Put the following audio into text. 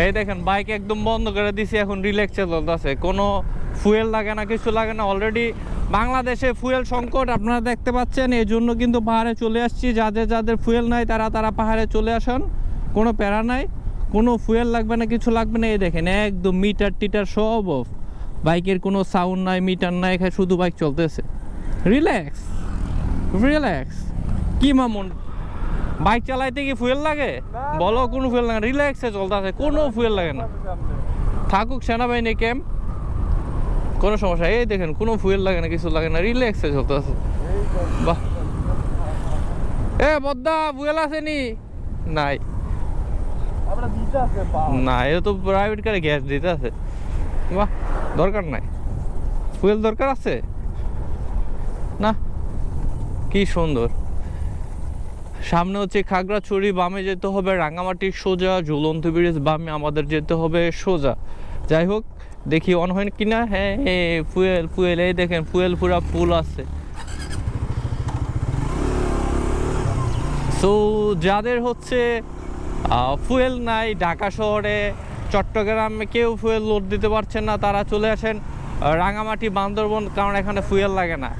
এই দেখেন বাইক একদম বন্ধ করে দিছি, এখন রিল্যাক্সে চলতেছে, কোনো ফুয়েল লাগে না, কিছু লাগে না। অলরেডি বাংলাদেশে ফুয়েল সংকট আপনারা দেখতে পাচ্ছেন, এই জন্য কিন্তু পাহাড়ে চলে আসছি। যাদের যাদের ফুয়েল নাই তারা পাহাড়ে চলে আসেন, কোনো প্যারা নাই, কোনো ফুয়েল লাগবে না, কিছু লাগবে না। এই দেখেন একদম মিটার টিটার সব অফ, বাইকের কোনো সাউন্ড নাই, মিটার নাই, এখানে শুধু বাইক চলতেছে। Relax relax. কি মামুন, বাইক চালাইতে কি ফুয়েল লাগে? বলো কোনো ফুয়েল লাগে না, রিল্যাক্সে চলতেছে, কোনো ফুয়েল লাগে না। থাকুক সেনাবাহিনী ক্যাম্প, কোনো সমস্যা। এই দেখেন কোনো ফুয়েল লাগে না, কিছু লাগে না, রিল্যাক্সে চলতেছে। বাহ, এ বদ্দা ফুয়েল আসেনি? নাই না, এটা তো প্রাইভেট কারে গ্যাস দিতে আছে। বাহ, দরকার নাই, ফুয়েল দরকার আছে না। কি সুন্দর। সামনে হচ্ছে খাগড়াছড়ি, বামে যেতে হবে রাঙামাটি সোজা, ঝুলন্ত ব্রিজ বামে আমাদের যেতে হবে সোজা। যাই হোক, দেখি অন হয় কিনা। হ্যাঁ ফুয়েল ফুয়েল, এই দেখেন ফুয়েল পুরা ফুল আছে। সো যাদের হচ্ছে ফুয়েল নাই, ঢাকা শহরে চট্টগ্রামে কেউ ফুয়েল লোড দিতে পারছেন না, তারা চলে আসেন রাঙামাটি বান্দরবন, কারণ এখানে ফুয়েল লাগে না।